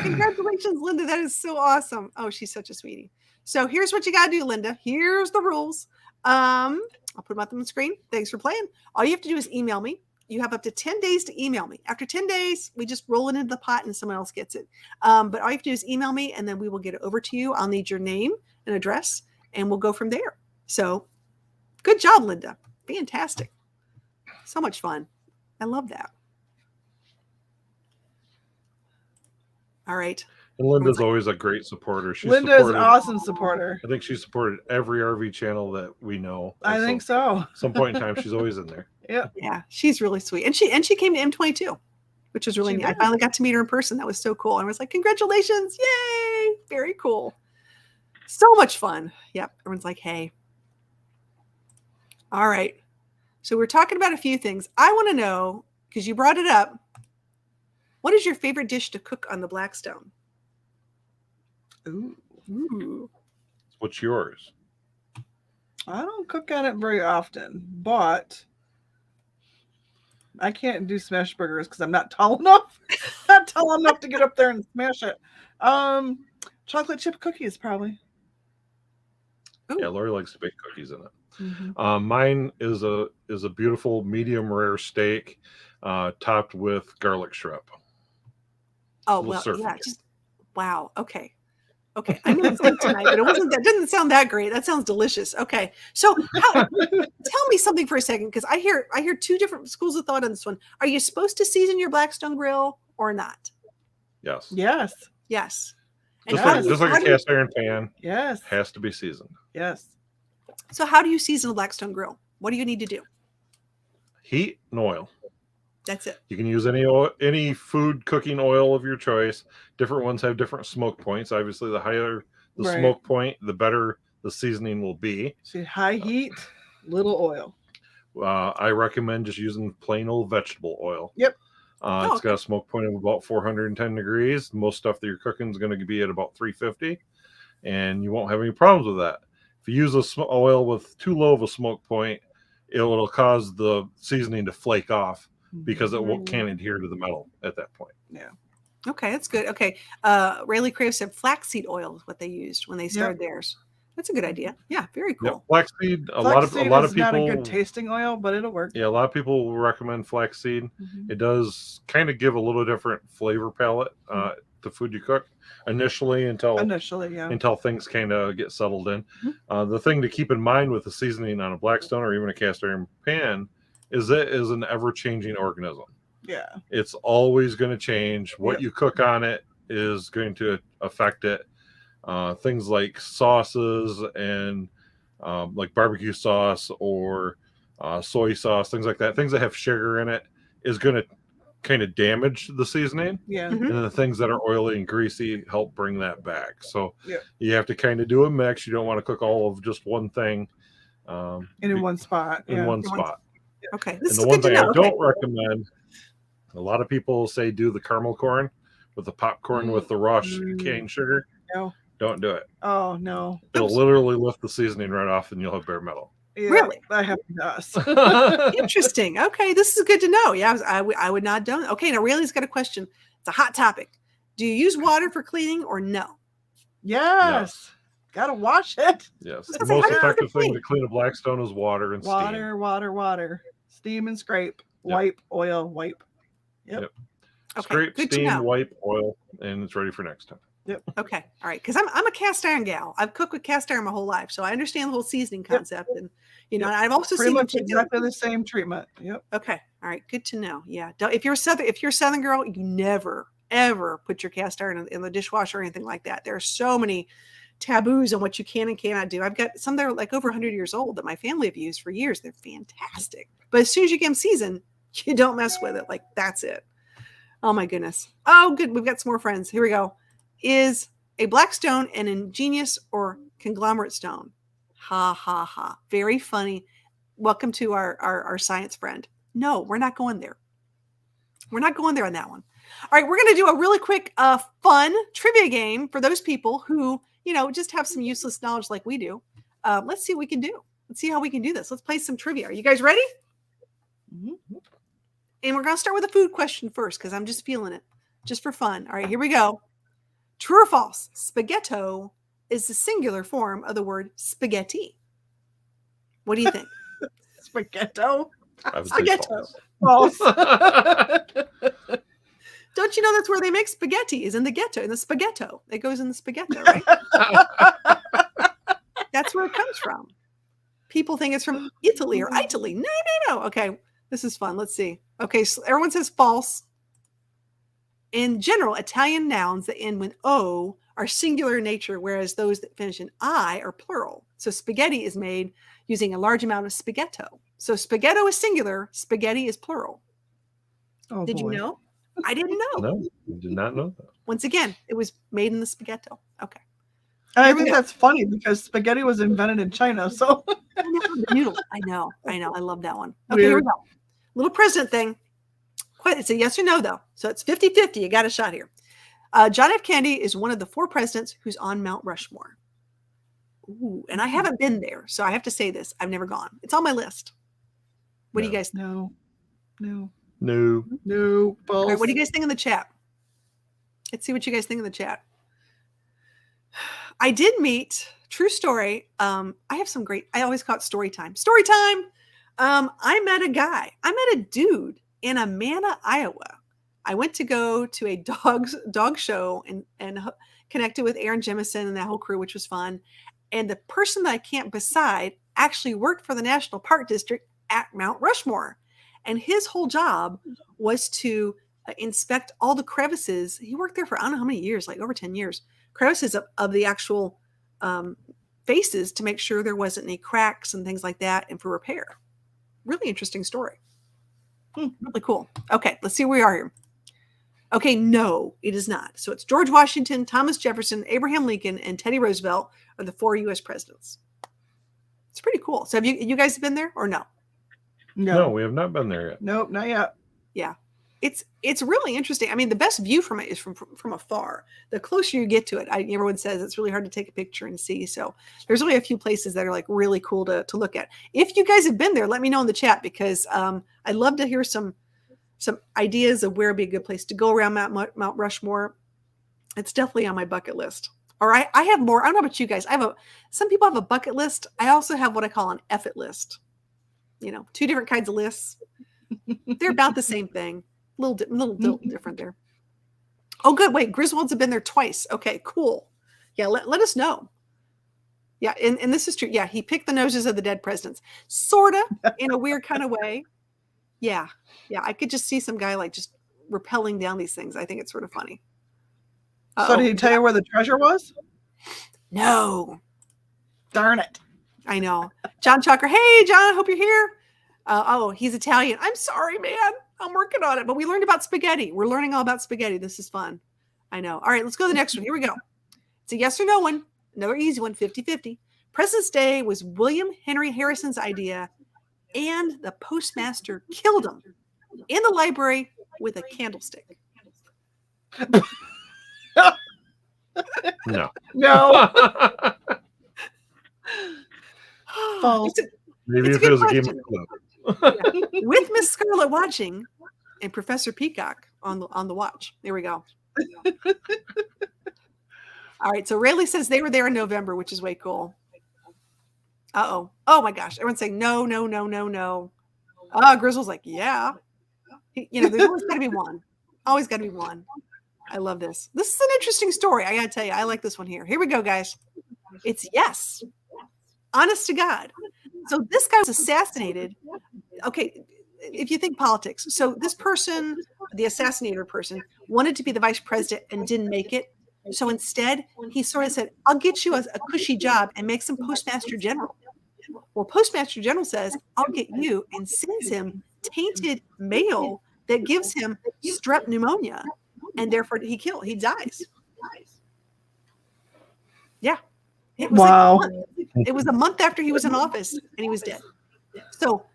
Congratulations, Linda. That is so awesome. Oh, she's such a sweetie. So here's what you got to do, Linda. Here's the rules. I'll put them up on the screen. Thanks for playing. All you have to do is email me. You have up to 10 days to email me. After 10 days, we just roll it into the pot and someone else gets it. But all you have to do is email me and then we will get it over to you. I'll need your name and address and we'll go from there. So good job, Linda. Fantastic. So much fun. I love that. All right. And Linda's always a great supporter. Linda is an awesome supporter. I think she supported every RV channel that we know. I think so. At some point in time, she's always in there. Yeah. Yeah, she's really sweet. And she came to M22, which was really neat. I finally got to meet her in person. That was so cool. I was like, congratulations. Yay. Very cool. So much fun. Yep. Everyone's like, hey. All right. So we're talking about a few things. I want to know, because you brought it up, what is your favorite dish to cook on the Blackstone? Ooh. What's yours? I don't cook on it very often, but I can't do smash burgers because I'm not tall enough. Not tall enough to get up there and smash it. Chocolate chip cookies, probably. Ooh. Yeah, Lori likes to bake cookies in it. Mm-hmm. Mine is a beautiful medium rare steak topped with garlic shrimp. Oh, well, yeah. Wow. Okay. I'm going to sleep tonight, but that didn't sound that great. That sounds delicious. Okay. So tell me something for a second, because I hear two different schools of thought on this one. Are you supposed to season your Blackstone grill or not? Yes. Yes. And just like a cast iron pan. Yes. Has to be seasoned. Yes. So how do you season a Blackstone grill? What do you need to do? Heat and oil. That's it. You can use any food cooking oil of your choice. Different ones have different smoke points. Obviously, the higher the smoke point, the better the seasoning will be. See, high heat, little oil. I recommend just using plain old vegetable oil. Yep. It's got a smoke point of about 410 degrees. Most stuff that you're cooking is going to be at about 350, and you won't have any problems with that. If you use oil with too low of a smoke point, it'll cause the seasoning to flake off, because it can't adhere to the metal at that point. Yeah. Okay, that's good. Okay. Rayleigh Crave said flaxseed oil is what they used when they started theirs. That's a good idea. Yeah, very cool. Yep. Flaxseed, a lot of people. Not a good tasting oil, but it'll work. Yeah, a lot of people will recommend flaxseed. Mm-hmm. It does kind of give a little different flavor palette to food you cook initially until things kind of get settled in. Mm-hmm. The thing to keep in mind with the seasoning on a Blackstone or even a cast iron pan is it is an ever-changing organism. Yeah. It's always going to change. What you cook on it is going to affect it. Things like sauces and like barbecue sauce or soy sauce, things like that. Things that have sugar in it is going to kind of damage the seasoning. Yeah. Mhm. And then the things that are oily and greasy help bring that back. So Yeah. you have to kind of do a mix. You don't want to cook all of just one thing In one spot. in Yeah. one spot. Okay, this And is the one good to thing I know. don't recommend, a lot of people say do the caramel corn with the popcorn with the raw cane sugar. No. Don't do it. Oh no. It'll literally lift the seasoning right off and you'll have bare metal. Yeah, Really? that happened to us. Interesting. Okay, this is good to know. Yeah, I would not do it. Okay, now Rayleigh's got a question. It's a hot topic. Do you use water for cleaning or no? Yes. Gotta wash it. Yes. That's The like, most how do you effective clean? thing to clean a Blackstone is water and steam. Water. Steam and scrape. Yep. Wipe, oil, wipe. Yep. Okay, Scrape, good to steam, know. wipe, oil, and it's ready for next time. Okay, all right, because I'm a cast iron gal. I've cooked with cast iron my whole life, so I understand the whole seasoning concept, and and I've also Pretty seen much them exactly the same treatment. Yep. Okay, all right, good to know. Yeah, if you're a Southern girl, you never ever put your cast iron in the dishwasher or anything like that. There are so many taboos on what you can and cannot do. I've got some that are like over 100 years old that my family have used for years. They're fantastic, but as soon as you get them seasoned, you don't mess with it. Like that's it. Oh my goodness. Oh, good. We've got some more friends. Here we go. Is a Blackstone an ingenious or conglomerate stone? Ha ha ha. Very funny. Welcome to our science friend. No, we're not going there. We're not going there on that one. All right, we're going to do a really quick, fun trivia game for those people who, just have some useless knowledge like we do. Let's see what we can do. Let's see how we can do this. Let's play some trivia. Are you guys ready? Mm-hmm. And we're going to start with a food question first because I'm just feeling it, just for fun. All right, here we go. True or false? Spaghetto is the singular form of the word spaghetti. What do you think? Spaghetto. I would say Spaghetto. false. Don't you know that's where they make spaghetti? Is in the ghetto, in the spaghetto. It goes in the spaghetto, right? That's where it comes from. People think it's from Italy or Italy. No. Okay, this is fun. Let's see. Okay, so everyone says false. In general, Italian nouns that end with O are singular in nature, whereas those that finish in I are plural. So spaghetti is made using a large amount of spaghetto. So spaghetto is singular, spaghetti is plural. Oh, Did boy. you know? I didn't know. No, I did not know that. Once again, it was made in the spaghetto. Okay. I Here we think go. that's funny because spaghetti was invented in China. So The noodle. I know. I love that one. Okay, here we Weird. go. Little president thing. It's a yes or no, though. So it's 50-50. You got a shot here. John F. Kennedy is one of the 4 presidents who's on Mount Rushmore. Ooh, and I haven't been there, so I have to say this. I've never gone. It's on my list. What do you guys think? no. No. All right, what do you guys think in the chat? Let's see what you guys think in the chat. I did meet, true story. I have some great, I always call it story time. Story time. I met a guy. I met a dude in Amana, Iowa. I went to go to a dog show and connected with Aaron Jemison and that whole crew, which was fun. And the person that I camped beside actually worked for the National Park District at Mount Rushmore. And his whole job was to inspect all the crevices. He worked there for I don't know how many years, like over 10 years, crevices of the actual faces to make sure there wasn't any cracks and things like that and for repair. Really interesting story. Really cool. Okay, let's see where we are here. Okay, no, it is not. So it's George Washington, Thomas Jefferson, Abraham Lincoln, and Teddy Roosevelt are the 4 U.S. presidents. It's pretty cool. So have you guys been there or no? No, we have not been there yet. Nope, not yet. Yeah. It's really interesting. I mean, the best view from it is from afar. The closer you get to it, everyone says it's really hard to take a picture and see. So there's only a few places that are like really cool to look at. If you guys have been there, let me know in the chat because I'd love to hear some ideas of where would be a good place to go around Mount Rushmore. It's definitely on my bucket list. All right, I have more. I don't know about you guys. Some people have a bucket list. I also have what I call an F it list. 2 different kinds of lists. They're about the same thing. Little different there. Oh, good. Wait, Griswolds have been there twice. Okay, cool. Yeah, let us know. Yeah, and this is true. Yeah, he picked the noses of the dead presidents. Sort of, in a weird kind of way. Yeah, I could just see some guy like just rappelling down these things. I think it's sort of funny. So did he tell you where the treasure was? No. Darn it. I know. John Chucker. Hey, John, I hope you're here. Oh, he's Italian. I'm sorry, man. I'm working on it. But we learned about spaghetti. We're learning all about spaghetti. This is fun. I know. All right, let's go to the next one. Here we go. It's a yes or no one. Another easy one, 50-50. President's Day was William Henry Harrison's idea, and the postmaster killed him in the library with a candlestick. No. No. False. Maybe It's if a it good was a game question. of club. Yeah. With Miss Scarlet watching and Professor Peacock on the watch. There we go. All right. So Rayleigh says they were there in November, which is way cool. Uh-oh. Oh my gosh. Everyone's saying no, no, no, no, no. Grizzle's like, yeah. There's always got to be one. Always got to be one. I love this. This is an interesting story. I got to tell you, I like this one here. Here we go, guys. It's yes. Honest to God. So this guy was assassinated. Okay, if you think politics. So this person, the assassinator person, wanted to be the vice president and didn't make it. So instead, he sort of said, I'll get you a cushy job and make some postmaster general. Well, postmaster general says, I'll get you, and sends him tainted mail that gives him strep pneumonia. And therefore he dies. Yeah. It was Wow. it was a month after he was in office and he was dead. So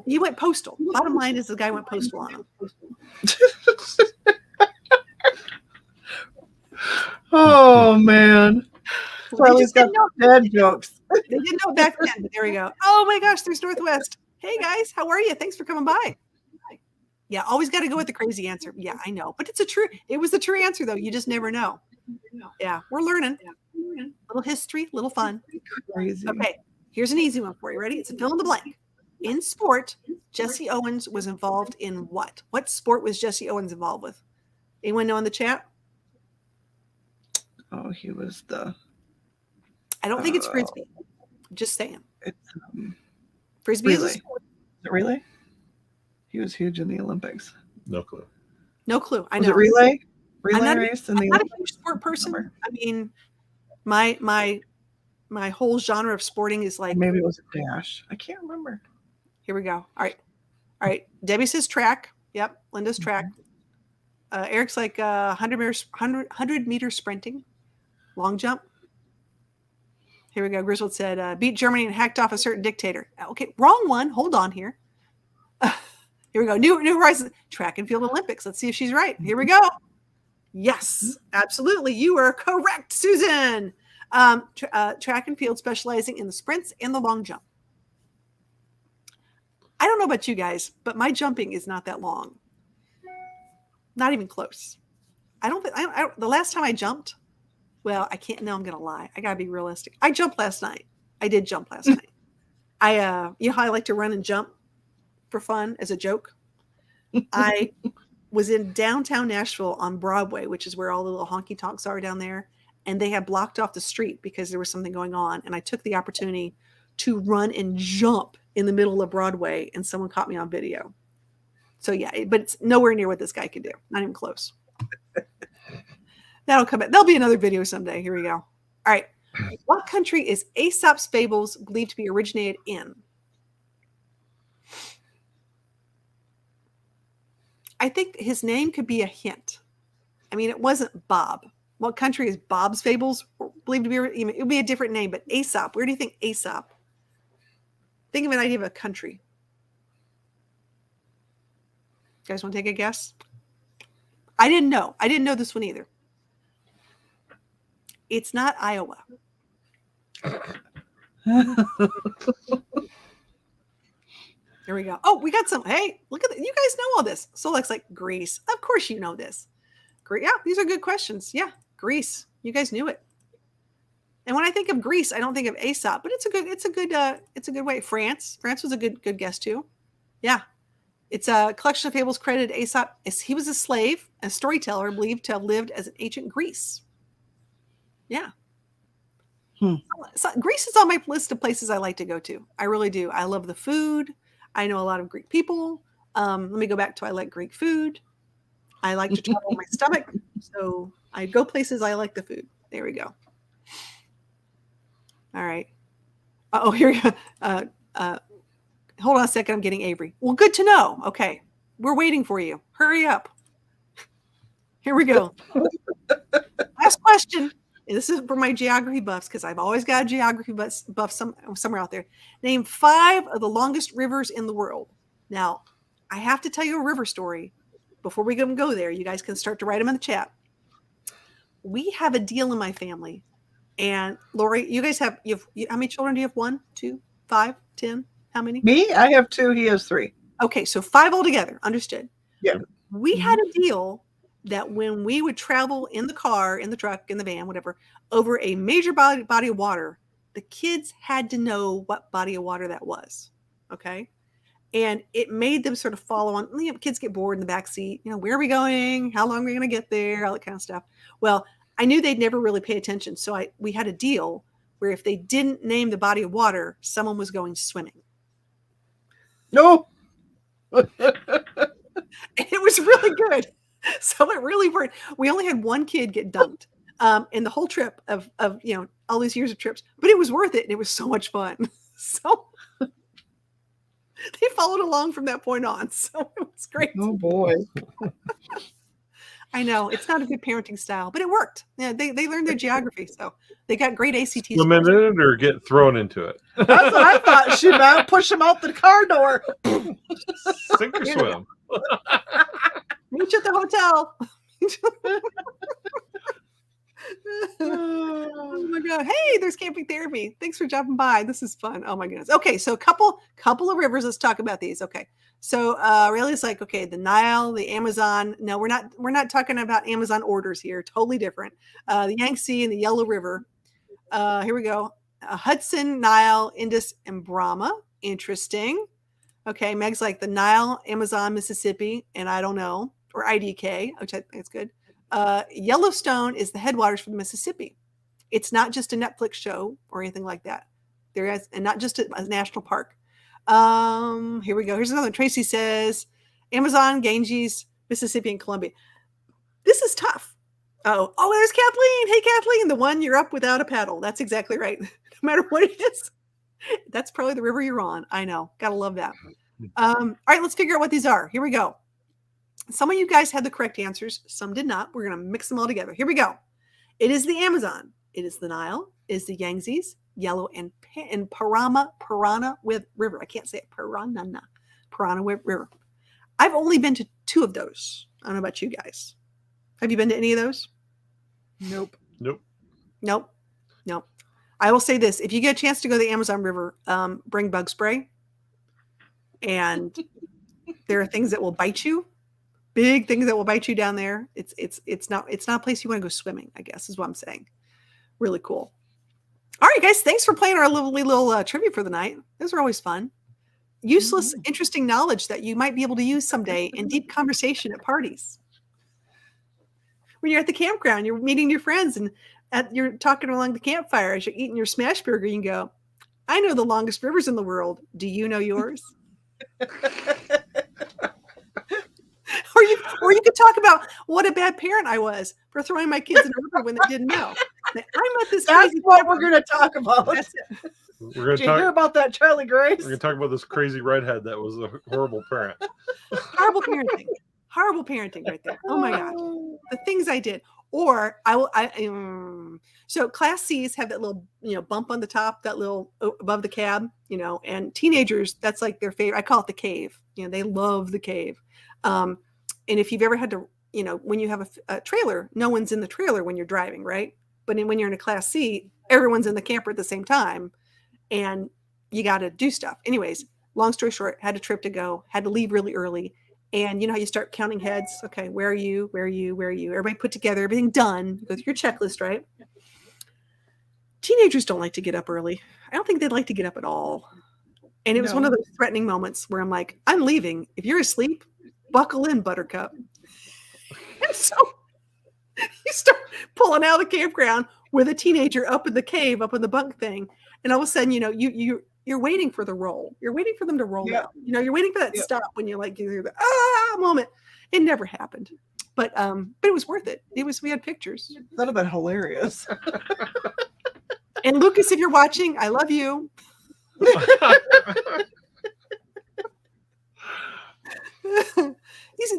he went postal. Bottom line is the guy went postal on him. Oh man. So Charlie's got dad jokes. They didn't know back then, but there we go. Oh my gosh, there's Northwest. Hey guys, how are you? Thanks for coming by. Yeah, always got to go with the crazy answer. Yeah, I know. But it was the true answer though. You just never know. Yeah, we're learning. Little history, little fun. Crazy. Okay, here's an easy one for you. Ready? It's a fill in the blank. In sport, Jesse Owens was involved in what? What sport was Jesse Owens involved with? Anyone know in the chat? Oh, he was the. I don't think it's frisbee. Just saying. It's Frisbee relay. is a sport. Is it relay? He was huge in the Olympics. No clue. No clue. I Was know. it relay? I'm not, Race in I'm the not a Olympics? huge sport person. I mean, my whole genre of sporting is like. Maybe it was a dash. I can't remember. Here we go. All right. Debbie says track. Yep. Linda's track. Eric's like 100 meter sprinting, long jump. Here we go. Griswold said beat Germany and hacked off a certain dictator. Okay, wrong one. Hold on here. Here we go. New Horizons track and field Olympics. Let's see if she's right. Here we go. Yes, absolutely. You are correct, Susan. Track and field specializing in the sprints and the long jump. I don't know about you guys, but my jumping is not that long. Not even close. The last time I jumped, well, I can't. No, I'm going to lie. I got to be realistic. I jumped last night. I did jump last night. You know how I like to run and jump for fun as a joke? I was in downtown Nashville on Broadway, which is where all the little honky tonks are down there. And they had blocked off the street because there was something going on. And I took the opportunity to run and jump in the middle of Broadway, and someone caught me on video. So yeah, but it's nowhere near what this guy could do. Not even close. That'll come back. There'll be another video someday. Here we go. All right. What country is Aesop's Fables believed to be originated in? I think his name could be a hint. I mean, it wasn't Bob. What country is Bob's Fables believed to be? It would be a different name, but Aesop. Where do you think Aesop? Think of an idea of a country. You guys want to take a guess? I didn't know. I didn't know this one either. It's not Iowa. Here we go. Oh, we got some. Hey, look at that. You guys know all this. Solex like Greece. Of course you know this. Great. Yeah, these are good questions. Yeah, Greece. You guys knew it. And when I think of Greece, I don't think of Aesop, but it's a good way. France was a good guess too. Yeah. It's a collection of fables credited Aesop. He was a slave, a storyteller believed to have lived as an ancient Greece. Yeah. So Greece is on my list of places I like to go to. I really do. I love the food. I know a lot of Greek people. Let me go back to I like Greek food. I like to travel my stomach. So I go places I like the food. There we go. All right. Oh, here we go. Hold on a second. I'm getting Avery. Well, good to know. Okay. We're waiting for you. Hurry up. Here we go. Last question. And this is for my geography buffs because I've always got a geography buff somewhere out there. Name 5 of the longest rivers in the world. Now, I have to tell you a river story before we go there. You guys can start to write them in the chat. We have a deal in my family. And Lori, you guys have how many children do you have? 1, 2, 5, 10? How many? Me? I have 2. He has 3. Okay, so 5 altogether. Understood. Yeah. We had a deal that when we would travel in the car, in the truck, in the van, whatever, over a major body of water, the kids had to know what body of water that was. Okay. And it made them sort of follow on. You know, kids get bored in the back seat. You know, where are we going? How long are we going to get there? All that kind of stuff. Well, I knew they'd never really pay attention. So we had a deal where if they didn't name the body of water, someone was going swimming. No. And it was really good. So it really worked. We only had one kid get dunked in the whole trip of all these years of trips, but it was worth it. And it was so much fun. So they followed along from that point on. So it was great. Oh boy. I know it's not a good parenting style, but it worked. Yeah, they learned their geography. So they got great ACT scores. Swim in it or get thrown into it? That's what I thought. She might push him out the car door. Sink or swim? Meet you at the hotel. Oh my God. Hey, there's camping therapy. Thanks for dropping by. This is fun. Oh my goodness. Okay. So a couple of rivers. Let's talk about these. Okay. So really it's like, okay, the Nile, the Amazon. No, we're not talking about Amazon orders here. Totally different. The Yangtze and the Yellow River. Here we go. Hudson, Nile, Indus, and Brahma. Interesting. Okay. Meg's like the Nile, Amazon, Mississippi, and I don't know, or IDK, which I think is good. Yellowstone is the headwaters for the Mississippi. It's not just a Netflix show or anything like that. There is, and not just a national park. Here we go. Here's another. Tracy says Amazon, Ganges, Mississippi, and Columbia. This is tough. Oh, there's Kathleen. Hey, Kathleen, the one you're up without a paddle. That's exactly right. No matter what it is, that's probably the river you're on. I know. Gotta love that. All right, let's figure out what these are. Here we go. Some of you guys had the correct answers. Some did not. We're going to mix them all together. Here we go. It is the Amazon. It is the Nile. It is the Yangtze, Yellow, and Parana with River. I can't say it. Parana with River. I've only been to 2 of those. I don't know about you guys. Have you been to any of those? Nope. I will say this. If you get a chance to go to the Amazon River, bring bug spray. And there are things that will bite you. Big things that will bite you down there. It's not a place you want to go swimming, I guess is what I'm saying. Really cool. All right, guys, thanks for playing our lovely little trivia for the night. Those are always fun. Useless, interesting knowledge that you might be able to use someday in deep conversation at parties. When you're at the campground, you're meeting your friends and you're talking along the campfire as you're eating your smash burger. You can go, I know the longest rivers in the world. Do you know yours? Or you could talk about what a bad parent I was for throwing my kids in the river when they didn't know. I met this. That's what we're going to talk about. That's it. We're going Did you hear about that Charlie Grace? We're going to talk about this crazy redhead that was a horrible parent. Horrible parenting right there. Oh my gosh. The things I did. Or so Class C's have that little, bump on the top, that little above the cab, and teenagers, that's like their favorite. I call it the cave. They love the cave. And if you've ever had to, when you have a trailer, no one's in the trailer when you're driving, right? But when you're in a Class C, everyone's in the camper at the same time and you got to do stuff. Anyways, long story short, had a trip to go, had to leave really early. And you know how you start counting heads? Okay, where are you? Where are you? Where are you? Everybody put together, everything done. Go through your checklist, right? Teenagers don't like to get up early. I don't think they'd like to get up at all. And it was one of those threatening moments where I'm like, I'm leaving. If you're asleep, buckle in, Buttercup. And so you start pulling out of the campground with a teenager up in the cave, up in the bunk thing. And all of a sudden, you're waiting for the roll. You're waiting for them to roll out. You're waiting for that stop when you're like, you're the moment. It never happened. But it was worth it. We had pictures. That would have been hilarious. And Lucas, if you're watching, I love you.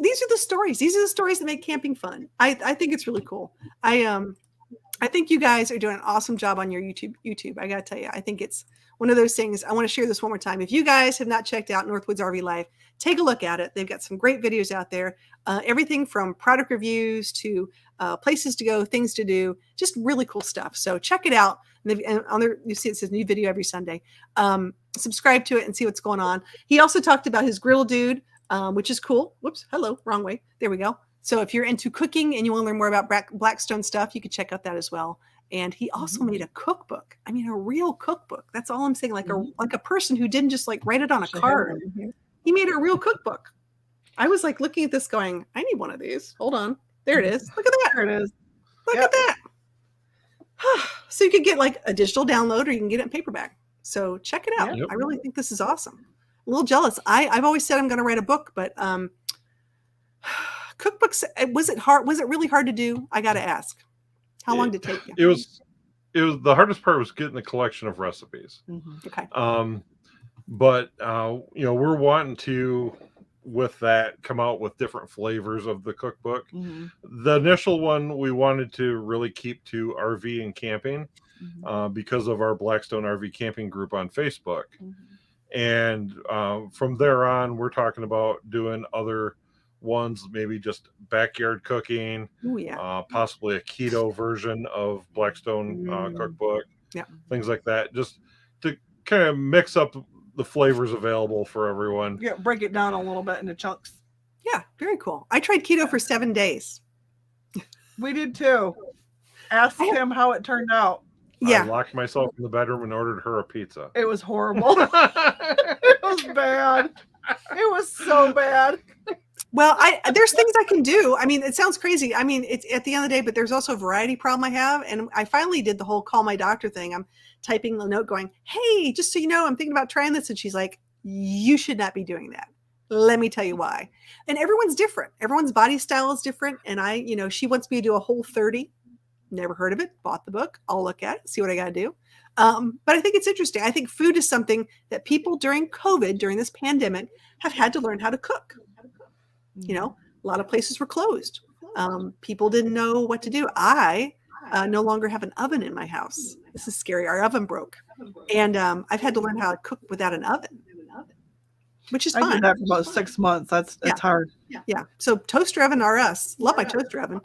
these are the stories. These are the stories that make camping fun. I think it's really cool. I think you guys are doing an awesome job on your YouTube. I got to tell you, I think it's one of those things. I want to share this one more time. If you guys have not checked out Northwoods RV Life, take a look at it. They've got some great videos out there. Everything from product reviews to places to go, things to do, just really cool stuff. So check it out. And on there, you see it says new video every Sunday. Subscribe to it and see what's going on. He also talked about his grill dude, which is cool. Whoops, hello, wrong way. There we go. So if you're into cooking and you want to learn more about Blackstone stuff, you can check out that as well. And he also made a cookbook. I mean, a real cookbook. That's all I'm saying. Like a person who didn't just like write it on a card. He made a real cookbook. I was like looking at this going, I need one of these. Hold on. There it is. Look at that. There it is. Look at that. So you could get like a digital download or you can get it in paperback. So check it out. Yep. I really think this is awesome. A little jealous. I've always said I'm going to write a book, but cookbooks, was it hard? Was it really hard to do? I got to ask. How long did it take you? It was the hardest part was getting the collection of recipes. Okay. But we're wanting to, with that, come out with different flavors of the cookbook. The initial one we wanted to really keep to RV and camping because of our Blackstone RV camping group on Facebook. And from there on, we're talking about doing other ones, maybe just backyard cooking. Oh yeah. Possibly a keto version of Blackstone cookbook. Yeah. Things like that, just to kind of mix up the flavors available for everyone. Yeah, break it down a little bit into chunks. Yeah, very cool. I tried keto for 7 days. We did too. Ask him how it turned out. Yeah. I locked myself in the bedroom and ordered her a pizza. It was horrible. It was bad. It was so bad. Well, there's things I can do. I mean, it sounds crazy. I mean, it's at the end of the day, but there's also a variety problem I have. And I finally did the whole call my doctor thing. I'm typing the note going, hey, just so you know, I'm thinking about trying this. And she's like, you should not be doing that. Let me tell you why. And everyone's different. Everyone's body style is different. And she wants me to do a whole 30. Never heard of it. Bought the book. I'll look at it, see what I got to do. But I think it's interesting. I think food is something that people during COVID, during this pandemic, have had to learn how to cook. A lot of places were closed. People didn't know what to do. I no longer have an oven in my house. This is scary. Our oven broke. And I've had to learn how to cook without an oven, which is fine. I did that for about 6 months. It's hard. Yeah. So toaster oven are us. Love my toaster oven.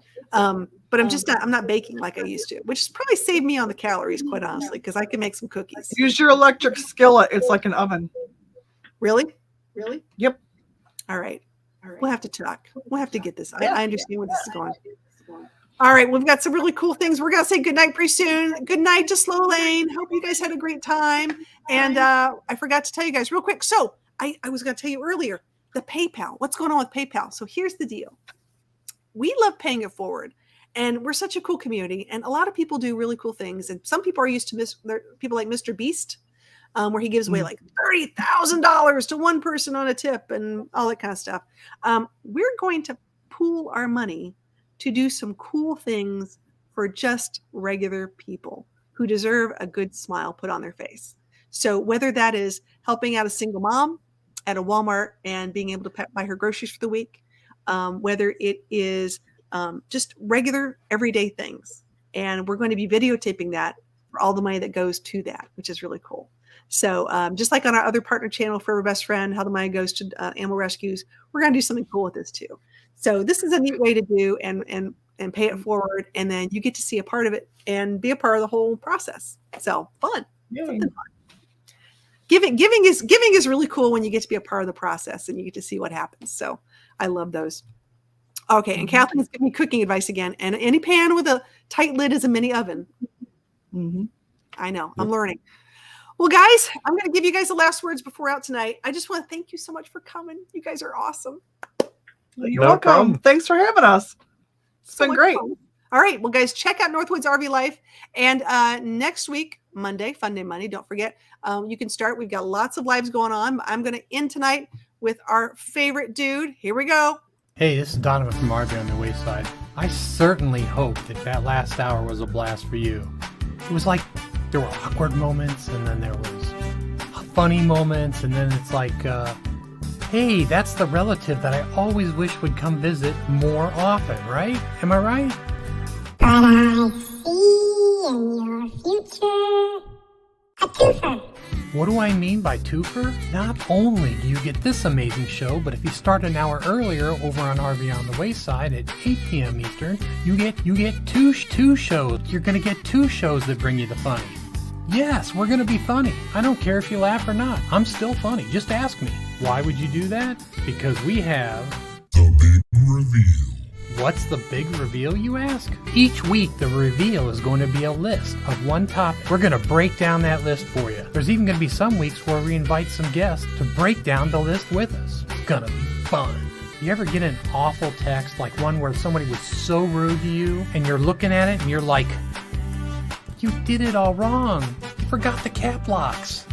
But I'm not baking like I used to, which has probably saved me on the calories, quite honestly, because I can make some cookies. Use your electric skillet. It's like an oven. Really? Yep. All right. We'll have to talk. We'll have to get this. I understand where this is going. All right. We've got some really cool things. We're going to say goodnight pretty soon. Good night to Slow Lane. Hope you guys had a great time. And I forgot to tell you guys real quick. So I was going to tell you earlier, the PayPal. What's going on with PayPal? So here's the deal. We love paying it forward. And we're such a cool community. And a lot of people do really cool things. And some people are used to people like Mr. Beast, where he gives away like $30,000 to one person on a tip and all that kind of stuff. We're going to pool our money to do some cool things for just regular people who deserve a good smile put on their face. So whether that is helping out a single mom at a Walmart and being able to buy her groceries for the week, whether it is just regular everyday things. And we're going to be videotaping that for all the money that goes to that, which is really cool. So just like on our other partner channel for our best friend, how the money goes to animal rescues, we're going to do something cool with this too. So this is a neat way to do and pay it forward. And then you get to see a part of it and be a part of the whole process. So fun. Something fun. Giving is really cool when you get to be a part of the process and you get to see what happens. So I love those. Okay. And Kathleen's giving me cooking advice again. And any pan with a tight lid is a mini oven. I know. I'm learning. Well, guys, I'm going to give you guys the last words before we're out tonight. I just want to thank you so much for coming. You guys are awesome. You're welcome. Problem. Thanks for having us. It's been great. Fun. All right. Well, guys, check out Northwoods RV Life. And next week, Monday, Fun Day Monday, don't forget, you can start. We've got lots of lives going on. I'm going to end tonight with our favorite dude. Here we go. Hey, this is Donovan from RV on the Wayside. I certainly hope that last hour was a blast for you. It was like there were awkward moments, and then there was funny moments, and then it's like Hey, that's the relative that I always wish would come visit more often, right? Am I right? But I see in your future a twofer. What do I mean by twofer? Not only do you get this amazing show, but if you start an hour earlier over on RV on the Wayside at 8 p.m. Eastern, you get two shows. You're gonna get 2 shows that bring you the funny. Yes, we're gonna be funny. I don't care if you laugh or not. I'm still funny. Just ask me. Why would you do that? Because we have The Big Reveal. What's the big reveal, you ask? Each week, the reveal is going to be a list of one topic. We're going to break down that list for you. There's even going to be some weeks where we invite some guests to break down the list with us. It's going to be fun. You ever get an awful text, like one where somebody was so rude to you, and you're looking at it and you're like, you did it all wrong. You forgot the cap locks.